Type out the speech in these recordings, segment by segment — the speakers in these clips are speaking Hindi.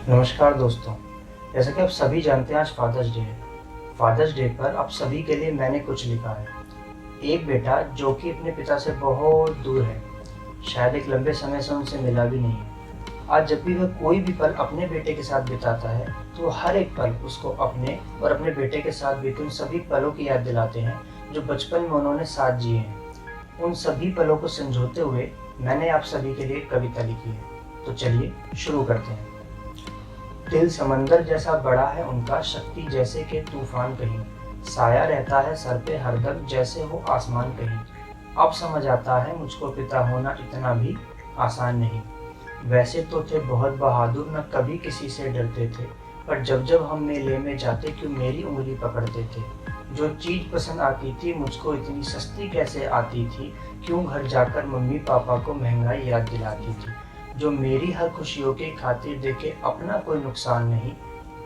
नमस्कार दोस्तों। जैसा कि आप सभी जानते हैं आज फादर्स डे है। फादर्स डे पर आप सभी के लिए मैंने कुछ लिखा है। एक बेटा जो कि अपने पिता से बहुत दूर है, शायद एक लंबे समय से उनसे मिला भी नहीं है। आज जब भी वह कोई भी पल अपने बेटे के साथ बिताता है तो हर एक पल उसको अपने और अपने बेटे के साथ बीते उन सभी पलों की याद दिलाते हैं जो बचपन में उन्होंने साथ जिए हैं। उन सभी पलों को संजोते हुए मैंने आप सभी के लिए एक कविता लिखी है। तो चलिए शुरू करते हैं। दिल समंदर जैसा बड़ा है उनका, शक्ति जैसे कि तूफान कहीं, साया रहता है सर पे हरदम जैसे हो आसमान कहीं। अब समझ आता है मुझको पिता होना इतना भी आसान नहीं। वैसे तो थे बहुत बहादुर, न कभी किसी से डरते थे, पर जब जब हम मेले में जाते क्यों मेरी उंगली पकड़ते थे। जो चीज पसंद आती थी मुझको इतनी सस्ती कैसे आती थी, क्यों घर जाकर मम्मी पापा को महंगाई याद दिलाती थी। जो मेरी हर खुशियों की खातिर देखे अपना कोई नुकसान नहीं।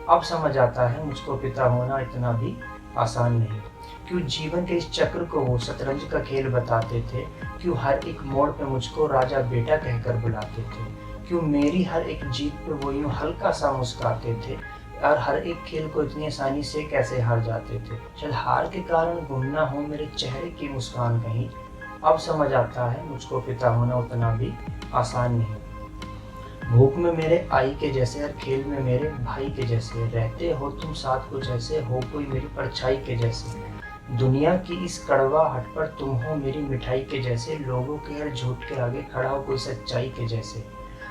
अब समझ आता है मुझको पिता होना इतना भी आसान नहीं। क्यों जीवन के इस चक्र को वो शतरंज का खेल बताते थे, क्यों हर एक मोड़ पे मुझको राजा बेटा कहकर बुलाते थे। क्यों मेरी हर एक जीत पे वो यूं हल्का सा मुस्कुराते थे, और हर एक खेल को इतनी आसानी से कैसे हार जाते थे। शायद हार के कारण गुमना हो मेरे चेहरे की मुस्कान कहीं। अब समझ आता है मुझको पिता होना उतना भी आसान नहीं। भूख में मेरे आई के जैसे और खेल में मेरे भाई के जैसे, रहते हो तुम साथ कुछ ऐसे, हो कोई मेरी परछाई के जैसे। दुनिया की इस कड़वाहट पर तुम हो मेरी मिठाई के जैसे, लोगों के हर झूठ के आगे खड़ा हो कोई सच्चाई के जैसे।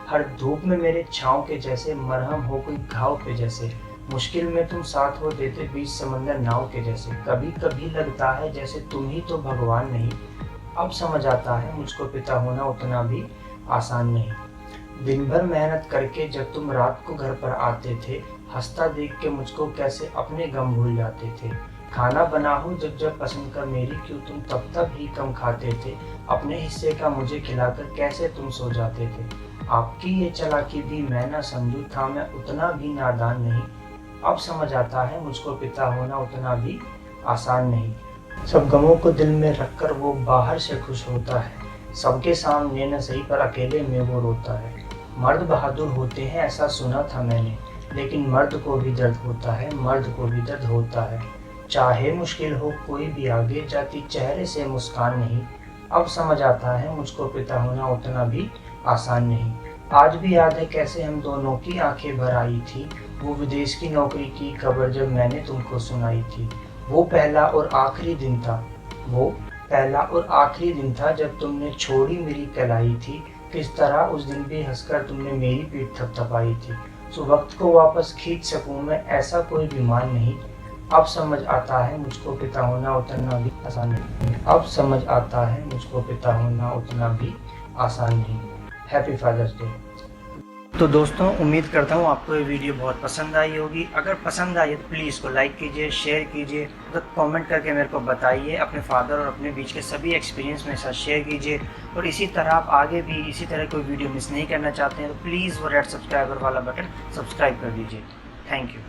हर धूप में मेरे छाँव के जैसे, मरहम हो कोई घाव पे जैसे। मुश्किल में तुम साथ हो देते बीच समंदर नाव के जैसे। कभी कभी लगता है जैसे तुम ही तो भगवान नहीं। अब समझ आता है मुझको पिता होना उतना भी आसान नहीं। दिन भर मेहनत करके जब तुम रात को घर पर आते थे, हंसता देख के मुझको कैसे अपने गम भूल जाते थे। खाना बना हो जब जब पसंद का मेरी, क्यों तुम तब तब ही कम खाते थे। अपने हिस्से का मुझे खिलाकर कैसे तुम सो जाते थे। आपकी ये चालाकी भी मैं ना समझूं, था मैं उतना भी नादान नहीं। अब समझ आता है मुझको पिता होना उतना भी आसान नहीं। सब गमों को दिल में रखकर वो बाहर से खुश होता है, सबके सामने न सही पर अकेले में वो रोता है। मर्द बहादुर होते हैं ऐसा सुना था मैंने, लेकिन मर्द को भी दर्द होता है, मर्द को भी दर्द होता है। चाहे मुश्किल हो कोई भी आगे जाती चेहरे से मुस्कान नहीं। अब समझ आता है मुझको पिता होना उतना भी आसान नहीं। आज भी याद है कैसे हम दोनों की आंखें भर आई थी, वो विदेश की नौकरी की खबर जब मैंने तुमको सुनाई थी। वो पहला और आखिरी दिन था, वो पहला और आखिरी दिन था जब तुमने छोड़ी मेरी कलाई थी। किस तरह उस दिन भी हंसकर तुमने मेरी पीठ थपथपाई थी। सो वक्त को वापस खींच सकूं मैं ऐसा कोई विमान नहीं। अब समझ आता है मुझको पिता होना उतना भी आसान नहीं। अब समझ आता है मुझको पिता होना उतना भी आसान नहीं। Happy father's day. तो दोस्तों, उम्मीद करता हूँ आपको ये वीडियो बहुत पसंद आई होगी। अगर पसंद आई तो प्लीज़ इसको लाइक कीजिए, शेयर कीजिए, तो कमेंट करके मेरे को बताइए। अपने फादर और अपने बीच के सभी एक्सपीरियंस मेरे साथ शेयर कीजिए। और इसी तरह आप आगे भी इसी तरह कोई वीडियो मिस नहीं करना चाहते हैं तो प्लीज़ वो रेड सब्सक्राइबर वाला बटन सब्सक्राइब कर दीजिए। Thank you.